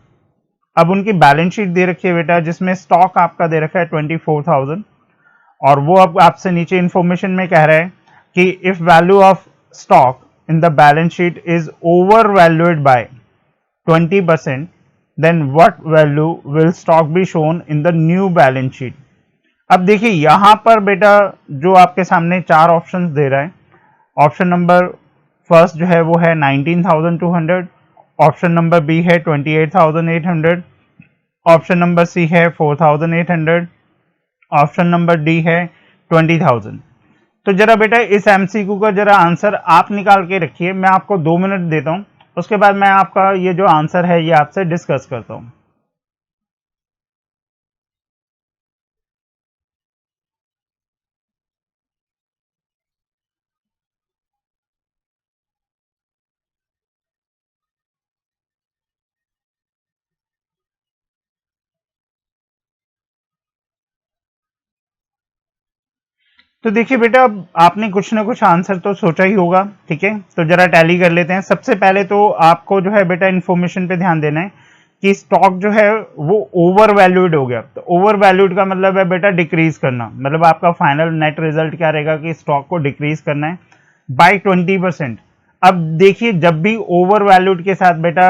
अब उनकी बैलेंस शीट दे रखी है बेटा जिसमें स्टॉक आपका दे रखा है 24,000 और वो अब आपसे नीचे इंफॉर्मेशन में कह रहा है कि if value of stock in the balance sheet is over valued by 20% then what value will stock be shown in the new balance sheet. अब देखिए यहां पर बेटा जो आपके सामने चार ऑप्शंस दे रहा है, ऑप्शन नंबर फर्स्ट जो है वो है 19,200, ऑप्शन नंबर बी है 28,800, ऑप्शन नंबर सी है 4,800, ऑप्शन नंबर डी है 20,000। तो जरा बेटा इस एमसीक्यू का जरा आंसर आप निकाल के रखिए, मैं आपको 2 मिनट देता हूं, उसके बाद मैं आपका ये जो आंसर है ये आपसे डिस्कस करता हूं। तो देखिए बेटा अब आपने कुछ ना कुछ आंसर तो सोचा ही होगा, ठीक है। तो जरा टैली कर लेते हैं। सबसे पहले तो आपको जो है बेटा इन्फॉर्मेशन पे ध्यान देना है कि स्टॉक जो है वो ओवर वैल्यूड हो गया। तो ओवर वैल्यूड का मतलब है बेटा डिक्रीज करना, मतलब आपका फाइनल नेट रिजल्ट क्या रहेगा कि स्टॉक को डिक्रीज करना है बाय 20%। अब देखिए जब भी ओवर वैल्यूड के साथ बेटा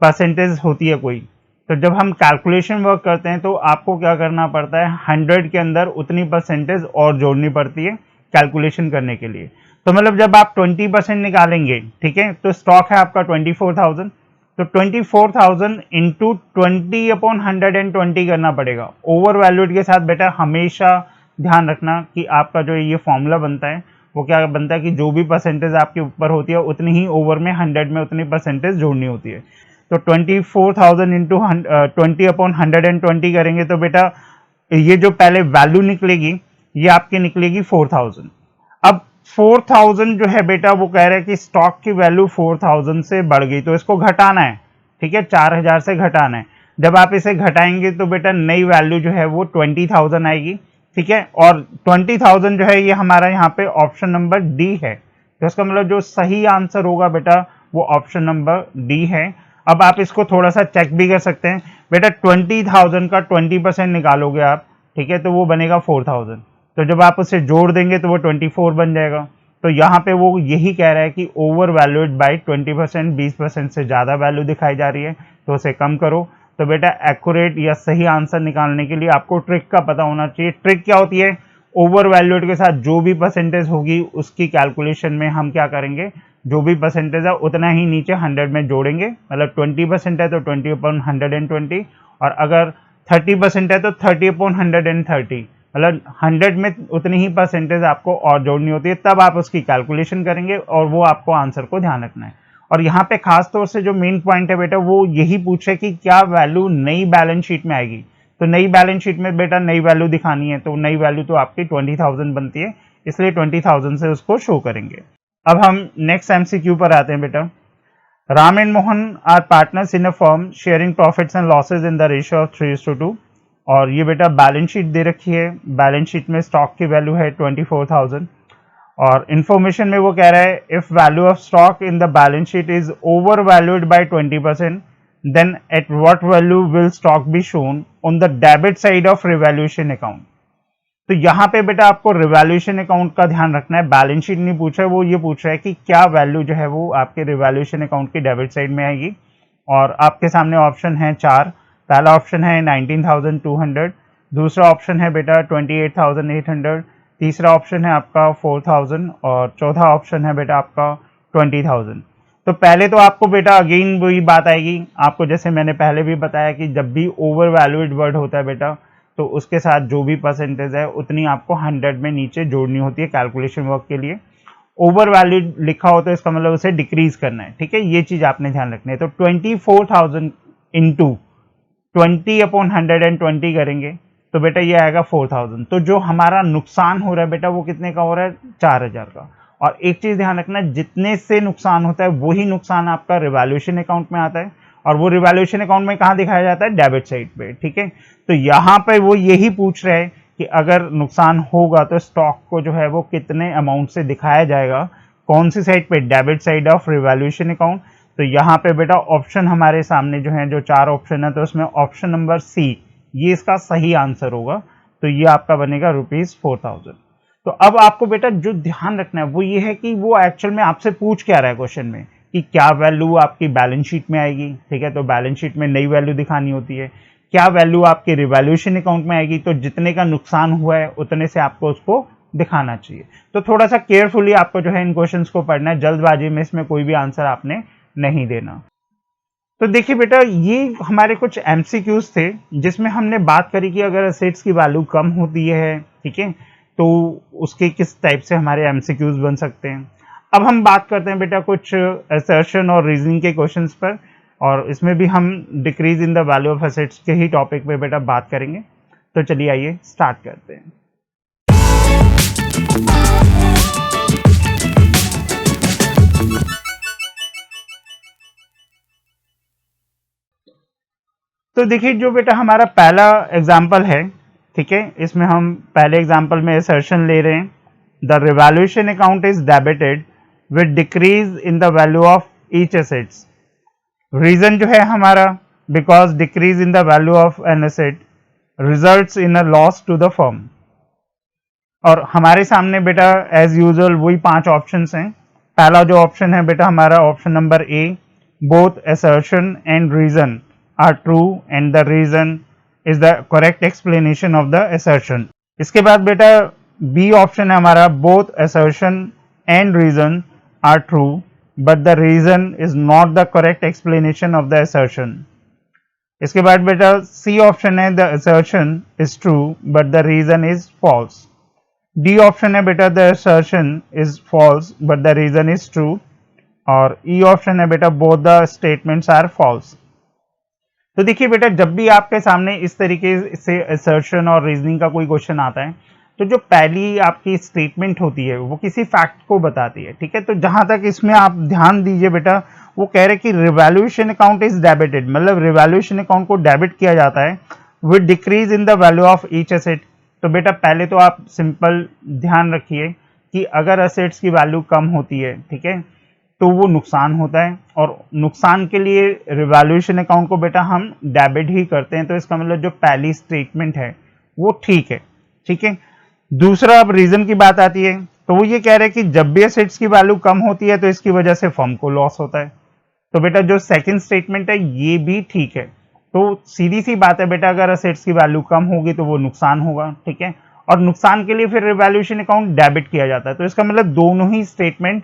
परसेंटेज होती है कोई, तो जब हम कैलकुलेशन वर्क करते हैं तो आपको क्या करना पड़ता है, 100 के अंदर उतनी परसेंटेज और जोड़नी पड़ती है कैलकुलेशन करने के लिए। तो मतलब जब आप 20% निकालेंगे, ठीक है, तो स्टॉक है आपका 24,000, तो 24,000 इंटू 20/120 करना पड़ेगा। ओवर वैल्यूड के साथ बेटा हमेशा ध्यान रखना कि आपका जो ये फॉर्मूला बनता है वो क्या बनता है कि जो भी परसेंटेज आपके ऊपर होती है उतनी ही ओवर में 100 में उतनी परसेंटेज जोड़नी होती है। तो 24,000 इंटू 20/120 करेंगे तो बेटा ये जो पहले वैल्यू निकलेगी ये आपकी निकलेगी 4,000। अब 4,000 जो है बेटा वो कह रहा है कि स्टॉक की वैल्यू 4,000 से बढ़ गई तो इसको घटाना है, ठीक है, 4,000 से घटाना है। जब आप इसे घटाएंगे तो बेटा नई वैल्यू जो है वो 20,000 आएगी, ठीक है। और 20,000 जो है ये हमारा यहाँ पे ऑप्शन नंबर डी है। तो इसका मतलब जो सही आंसर होगा बेटा वो ऑप्शन नंबर डी है। अब आप इसको थोड़ा सा चेक भी कर सकते हैं बेटा, 20,000 का 20% निकालोगे आप, ठीक है, तो वो बनेगा 4,000। तो जब आप उसे जोड़ देंगे तो वो 24 बन जाएगा। तो यहाँ पे वो यही कह रहा है कि ओवर वैल्यूड बाई 20%, 20% से ज़्यादा वैल्यू दिखाई जा रही है तो उसे कम करो। तो बेटा एक्यूरेट या सही आंसर निकालने के लिए आपको ट्रिक का पता होना चाहिए। ट्रिक क्या होती है, ओवर वैल्यूड के साथ जो भी परसेंटेज होगी उसकी कैलकुलेशन में हम क्या करेंगे, जो भी परसेंटेज है उतना ही नीचे 100 में जोड़ेंगे। मतलब 20% है तो 20/120, और अगर 30% है तो 30/130, मतलब 100 में उतनी ही परसेंटेज आपको और जोड़नी होती है, तब आप उसकी कैलकुलेशन करेंगे और वो आपको आंसर को ध्यान रखना है। और यहाँ पे खास तौर से जो मेन पॉइंट है बेटा वो यही पूछे कि क्या वैल्यू नई बैलेंस शीट में आएगी। तो नई बैलेंस शीट में बेटा नई वैल्यू दिखानी है, तो नई वैल्यू तो आपकी 20,000 बनती है, इसलिए 20,000 से उसको शो करेंगे। अब हम नेक्स्ट एमसीक्यू पर आते हैं बेटा। Ram and Mohan are partners in a firm sharing profits and losses in the ratio of 3:2। और ये बेटा बैलेंस शीट दे रखी है। बैलेंस शीट में स्टॉक की वैल्यू है 24,000 और इंफॉर्मेशन में वो कह रहा है if value of stock in the balance sheet is over valued by 20%, then at what value will stock be shown on the debit side of revaluation account. तो यहाँ पे बेटा आपको रिवैल्यूएशन अकाउंट का ध्यान रखना है। बैलेंस शीट नहीं पूछ रहा है, वो ये पूछ रहा है कि क्या वैल्यू जो है वो आपके रिवैल्यूएशन अकाउंट की डेबिट साइड में आएगी। और आपके सामने ऑप्शन है 4। पहला ऑप्शन है 19,200, दूसरा ऑप्शन है बेटा 28,800, तीसरा ऑप्शन है आपका 4,000 और चौथा ऑप्शन है बेटा आपका 20,000। तो पहले तो आपको बेटा अगेन वही बात आएगी, आपको जैसे मैंने पहले भी बताया कि जब भी ओवर वैल्यूड वर्ड होता है बेटा तो उसके साथ जो भी परसेंटेज है उतनी आपको 100 में नीचे जोड़नी होती है कैलकुलेशन वर्क के लिए। ओवर वैल्यूड लिखा हो तो इसका मतलब उसे डिक्रीज करना है, ठीक है, ये चीज आपने ध्यान रखनी है। तो 24,000 इंटू 20/120 करेंगे तो बेटा ये आएगा 4,000। तो जो हमारा नुकसान हो रहा है बेटा वो कितने का हो रहा है? 4,000 का। और एक चीज ध्यान रखना, जितने से नुकसान होता है वही नुकसान आपका रिवैल्यूएशन अकाउंट में आता है और वो रिवैल्यूएशन अकाउंट में कहाँ दिखाया जाता है? डेबिट साइड पे, ठीक है। तो यहाँ पे वो यही पूछ रहे हैं कि अगर नुकसान होगा तो स्टॉक को जो है वो कितने अमाउंट से दिखाया जाएगा, कौन सी साइड पे? Debit side of revaluation account. तो यहाँ पे बेटा ऑप्शन हमारे सामने जो है, जो 4 ऑप्शन है, तो उसमें ऑप्शन नंबर सी ये इसका सही आंसर होगा। तो ये आपका बनेगा ₹4,000। तो अब आपको बेटा जो ध्यान रखना है वो ये है कि वो एक्चुअल में आपसे पूछ क्या रहा है क्वेश्चन में, कि क्या वैल्यू आपकी बैलेंस शीट में आएगी, ठीक है। तो बैलेंस शीट में नई वैल्यू दिखानी होती है। क्या वैल्यू आपके रिवैल्यूएशन अकाउंट में आएगी, तो जितने का नुकसान हुआ है उतने से आपको उसको दिखाना चाहिए। तो थोड़ा सा केयरफुली आपको जो है इन क्वेश्चंस को पढ़ना है, जल्दबाजी में इसमें कोई भी आंसर आपने नहीं देना। तो देखिए बेटा ये हमारे कुछ एमसीक्यूज थे जिसमें हमने बात करी कि अगर एसेट्स की वैल्यू कम होती है, ठीक है, तो उसके किस टाइप से हमारे एमसीक्यूज बन सकते हैं। अब हम बात करते हैं बेटा कुछ असर्शन और रीजनिंग के क्वेश्चंस पर, और इसमें भी हम decrease in the value of assets के ही टॉपिक पे बेटा बात करेंगे। तो चलिए आइए स्टार्ट करते हैं। तो देखिए जो बेटा हमारा पहला एग्जाम्पल है, ठीक है, इसमें हम पहले एग्जाम्पल में असर्शन ले रहे हैं, the revaluation account is debited with decrease in the value of each assets. Reason जो है हमारा, because decrease in the value of an asset results in a loss to the firm. और हमारे सामने बेटा एज यूजुअल वही 5 options हैं। पहला जो ऑप्शन है बेटा हमारा option number A, both assertion and reason are true and the reason is the correct explanation of the assertion। इसके बाद बेटा बी ऑप्शन है हमारा, both assertion and reason are true but the reason is not the correct explanation of the assertion। इसके बाद बेटा C option है, the assertion is true but the reason is false। D option है बेटा the assertion is false but the reason is true। और E option है बेटा both the statements are false। तो देखिए बेटा जब भी आपके सामने इस तरीके से असर्शन और रीजनिंग का कोई क्वेश्चन आता है तो जो पहली आपकी स्टेटमेंट होती है वो किसी फैक्ट को बताती है, ठीक है। तो जहां तक इसमें आप ध्यान दीजिए बेटा, वो कह रहे कि रिवैल्यूएशन अकाउंट इज डेबिटेड, मतलब रिवैल्यूएशन अकाउंट को डेबिट किया जाता है with decrease in the value of each asset. तो बेटा पहले तो आप सिंपल ध्यान रखिए कि अगर एसेट्स की वैल्यू कम होती है, ठीक है, तो वो नुकसान होता है और नुकसान के लिए रिवैल्यूएशन अकाउंट को बेटा हम डेबिट ही करते हैं। तो इसका मतलब जो पहली स्टेटमेंट है वो ठीक है, ठीक है। दूसरा अब रीजन की बात आती है तो वो ये कह रहे हैं कि जब भी एसेट्स की वैल्यू कम होती है तो इसकी वजह से फर्म को लॉस होता है। तो बेटा जो सेकंड स्टेटमेंट है ये भी ठीक है। तो सीधी सी बात है बेटा, अगर एसेट्स की वैल्यू कम होगी तो वो नुकसान होगा, ठीक है, और नुकसान के लिए फिर रिवैल्यूएशन अकाउंट डेबिट किया जाता है। तो इसका मतलब दोनों ही स्टेटमेंट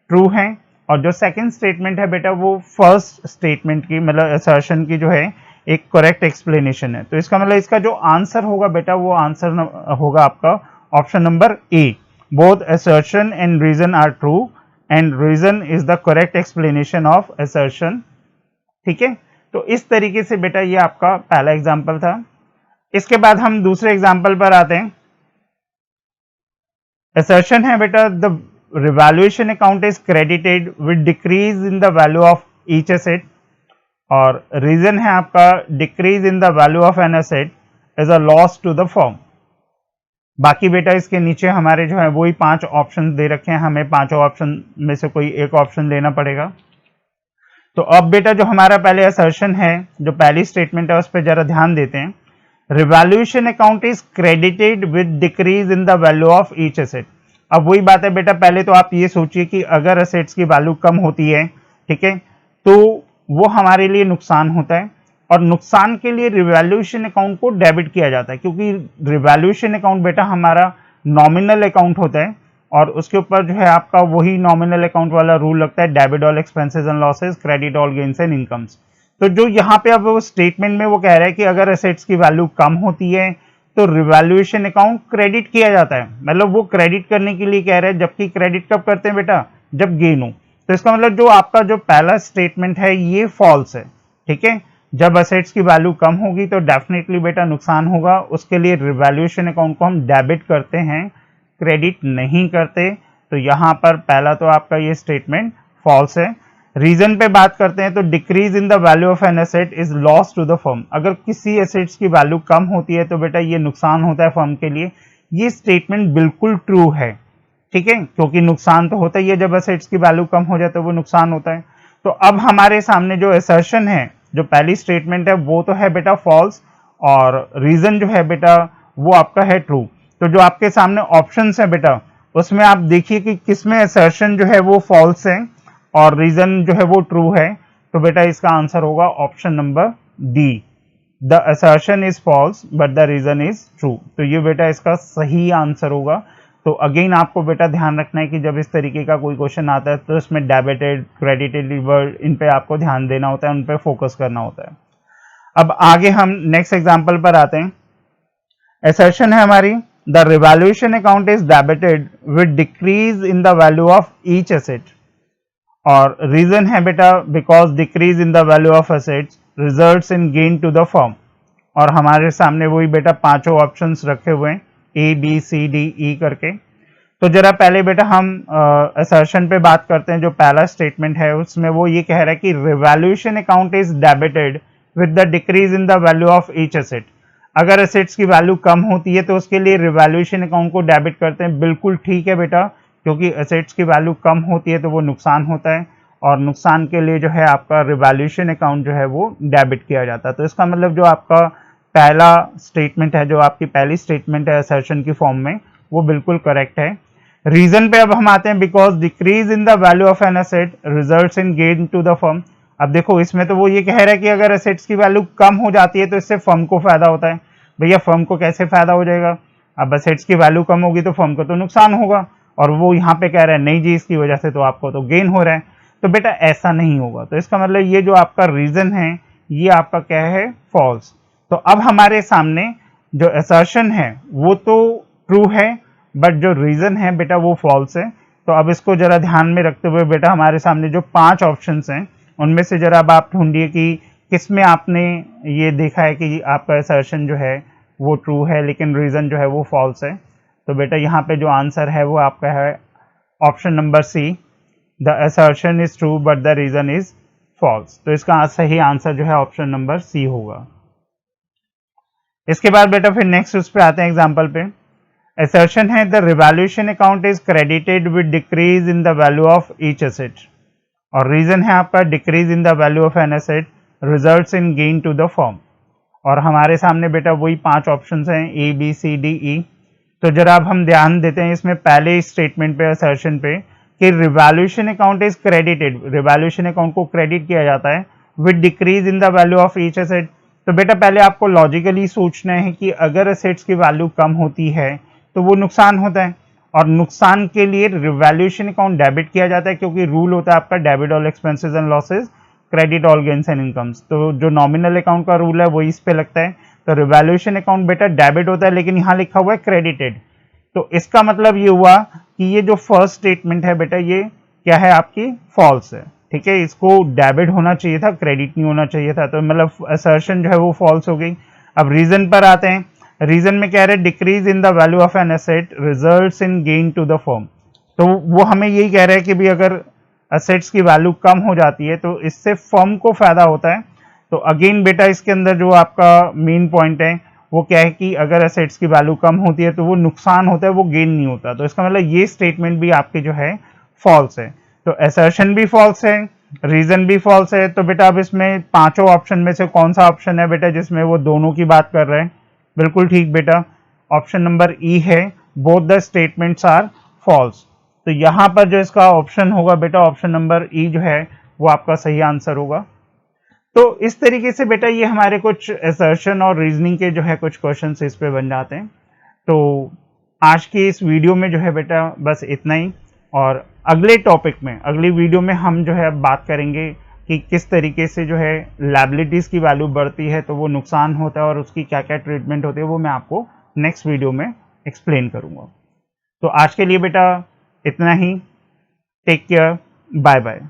ट्रू हैं। और जो सेकंड स्टेटमेंट है बेटा वो फर्स्ट स्टेटमेंट की मतलब असर्शन की जो है एक करेक्ट एक्सप्लेनेशन है। तो इसका मतलब इसका जो आंसर होगा बेटा वो आंसर होगा आपका option number A, both assertion and reason are true and reason is the correct explanation of assertion, ठीक है। तो इस तरीके से बेटा ये आपका पहला एग्जाम्पल था। इसके बाद हम दूसरे एग्जाम्पल पर आते हैं। असर्शन है बेटा the revaluation account is credited with decrease in the value of each asset, और रीजन है आपका decrease in the value of an asset is a loss to the firm. बाकी बेटा इसके नीचे हमारे जो है वही 5 ऑप्शन दे रखे हैं, हमें पांचों ऑप्शन में से कोई एक ऑप्शन लेना पड़ेगा। तो अब बेटा जो हमारा पहले असर्शन है, जो पहली स्टेटमेंट है, उस पर जरा ध्यान देते हैं। Revaluation account is credited with decrease in the value of each asset. अब वही बात है बेटा, पहले तो आप ये सोचिए कि अगर एसेट्स की वैल्यू कम होती है, ठीक है, तो वो हमारे लिए नुकसान होता है, और नुकसान के लिए रिवैल्यूएशन अकाउंट को डेबिट किया जाता है, क्योंकि रिवैल्यूएशन अकाउंट बेटा हमारा नॉमिनल अकाउंट होता है, और उसके ऊपर जो है आपका वही नॉमिनल अकाउंट वाला रूल लगता है, debit all expenses and losses, credit all gains and incomes. तो जो यहाँ पे अब वो स्टेटमेंट में वो कह रहा है कि अगर एसेट्स की वैल्यू कम होती है तो रिवैल्यूएशन अकाउंट क्रेडिट किया जाता है, मतलब वो क्रेडिट करने के लिए कह रहे हैं, जबकि क्रेडिट कब करते हैं बेटा, जब गेन हो। तो इसका मतलब जो आपका जो पहला स्टेटमेंट है ये फॉल्स है, ठीक है। जब एसेट्स की वैल्यू कम होगी तो डेफिनेटली बेटा नुकसान होगा, उसके लिए रिवैल्यूएशन अकाउंट को हम डेबिट करते हैं, क्रेडिट नहीं करते। तो यहाँ पर पहला तो आपका ये स्टेटमेंट फॉल्स है। रीजन पे बात करते हैं तो decrease in the value of an asset is loss to the firm. अगर किसी एसेट्स की वैल्यू कम होती है तो बेटा ये नुकसान होता है फर्म के लिए। ये स्टेटमेंट बिल्कुल ट्रू है, ठीक है, क्योंकि नुकसान तो होता ही है, जब एसेट्स की वैल्यू कम हो जाए तो वो नुकसान होता है। तो अब हमारे सामने जो असर्शन है, जो पहली स्टेटमेंट है, वो तो है बेटा फॉल्स, और रीजन जो है बेटा वो आपका है ट्रू। तो जो आपके सामने ऑप्शंस है बेटा, उसमें आप देखिए कि किसमें असर्शन जो है वो फॉल्स है और रीजन जो है वो ट्रू है। तो बेटा इसका आंसर होगा option number D, the assertion is false but the reason is true. तो ये बेटा इसका सही आंसर होगा। तो अगेन आपको बेटा ध्यान रखना है कि जब इस तरीके का कोई क्वेश्चन आता है तो इसमें डेबिटेड, क्रेडिटेड वर्ड, इन पे आपको ध्यान देना होता है, उन पे फोकस करना होता है। अब आगे हम नेक्स्ट एग्जांपल पर आते हैं। असर्शन है हमारी, the revaluation account is debited with decrease in the value of each asset, और रीजन है बेटा because decrease in the value of assets results in gain to the firm. और हमारे सामने वही बेटा पांचों ऑप्शंस रखे हुए हैं, A B C D E करके। तो जरा पहले बेटा हम असर्शन पे बात करते हैं। जो पहला स्टेटमेंट है उसमें वो ये कह रहा है कि revaluation account is debited with the decrease in the value of each asset. अगर एसेट्स की वैल्यू कम होती है तो उसके लिए रिवैल्यूएशन अकाउंट को डेबिट करते हैं। बिल्कुल ठीक है बेटा, क्योंकि एसेट्स की वैल्यू कम होती है तो वो नुकसान होता है, और नुकसान के लिए जो है आपका रिवैल्यूएशन अकाउंट जो है वो डेबिट किया जाता है। तो इसका मतलब जो आपका पहला स्टेटमेंट है, जो आपकी पहली स्टेटमेंट है असर्शन की फॉर्म में, वो बिल्कुल करेक्ट है। रीजन पे अब हम आते हैं, because decrease in the value of an asset results in gain to the firm. अब देखो इसमें तो वो ये कह रहा है कि अगर एसेट्स की वैल्यू कम हो जाती है तो इससे फर्म को फायदा होता है। भैया फर्म को कैसे फायदा हो जाएगा? अब एसेट्स की वैल्यू कम होगी तो फर्म को तो नुकसान होगा, और वो यहाँ पे कह रहा है नहीं जी इसकी वजह से तो आपको तो गेन हो रहा है। तो बेटा ऐसा नहीं होगा। तो इसका मतलब ये जो आपका रीजन है ये आपका क्या है? फॉल्स। तो अब हमारे सामने जो असर्शन है वो तो ट्रू है, बट जो रीजन है बेटा वो फॉल्स है। तो अब इसको जरा ध्यान में रखते हुए बेटा हमारे सामने जो 5 ऑप्शंस हैं उनमें से जरा अब आप ढूंढिए कि किसमें आपने ये देखा है कि आपका असर्शन जो है वो ट्रू है लेकिन रीजन जो है वो फॉल्स है। तो बेटा यहाँ पे जो आंसर है वो आपका है option number C, the assertion is true but the reason is false. तो इसका सही आंसर जो है ऑप्शन नंबर सी होगा। इसके बाद बेटा फिर नेक्स्ट उस पे आते हैं एग्जांपल पे। असर्शन है the revaluation account is credited with decrease in the value of each asset, और रीजन है आपका decrease in the value of an asset results in gain to the firm. और हमारे सामने बेटा वही 5 ऑप्शंस हैं, A B C D E. तो जरा अब हम ध्यान देते हैं इसमें पहले स्टेटमेंट पे, असर्शन पे, कि revaluation account is credited, revaluation account को क्रेडिट किया जाता है with decrease in the value of each asset. तो बेटा पहले आपको लॉजिकली सोचना है कि अगर एसेट्स की वैल्यू कम होती है तो वो नुकसान होता है, और नुकसान के लिए रिवैल्यूएशन अकाउंट डेबिट किया जाता है, क्योंकि रूल होता है आपका debit all expenses and losses, credit all gains and incomes. तो जो नॉमिनल अकाउंट का रूल है वो इस पे लगता है। तो रिवैल्यूएशन अकाउंट बेटा डेबिट होता है, लेकिन यहाँ लिखा हुआ है क्रेडिटेड। तो इसका मतलब ये हुआ कि ये जो फर्स्ट स्टेटमेंट है बेटा ये क्या है आपकी? फॉल्स है, ठीक है। इसको डेबिट होना चाहिए था, क्रेडिट नहीं होना चाहिए था। तो मतलब असर्शन जो है वो फॉल्स हो गई। अब रीजन पर आते हैं। रीजन में कह रहे हैं decrease in the value of an asset results in gain to the firm. तो वो हमें यही कह रहा है कि भी अगर असेट्स की वैल्यू कम हो जाती है तो इससे फर्म को फायदा होता है। तो अगेन बेटा इसके अंदर जो आपका मेन पॉइंट है वो क्या है कि अगर असेट्स की वैल्यू कम होती है तो वो नुकसान होता है, वो गेन नहीं होता। तो इसका मतलब ये स्टेटमेंट भी आपके जो है फॉल्स है। तो असर्शन भी फॉल्स है, रीजन भी फॉल्स है। तो बेटा अब इसमें पांचों ऑप्शन में से कौन सा ऑप्शन है बेटा जिसमें वो दोनों की बात कर रहे हैं? बिल्कुल ठीक बेटा, ऑप्शन नंबर ई है, both the statements are false. तो यहां पर जो इसका ऑप्शन होगा बेटा ऑप्शन नंबर ई जो है वो आपका सही आंसर होगा। तो इस तरीके से बेटा ये हमारे कुछ असर्शन और रीजनिंग के जो है कुछ क्वेश्चन इस पे बन जाते हैं। तो आज की इस वीडियो में जो है बेटा बस इतना ही, और अगले टॉपिक में अगली वीडियो में हम जो है बात करेंगे कि किस तरीके से जो है लायबिलिटीज की वैल्यू बढ़ती है तो वो नुकसान होता है और उसकी क्या क्या ट्रीटमेंट होती है वो मैं आपको नेक्स्ट वीडियो में एक्सप्लेन करूंगा। तो आज के लिए बेटा इतना ही। Take care, bye bye.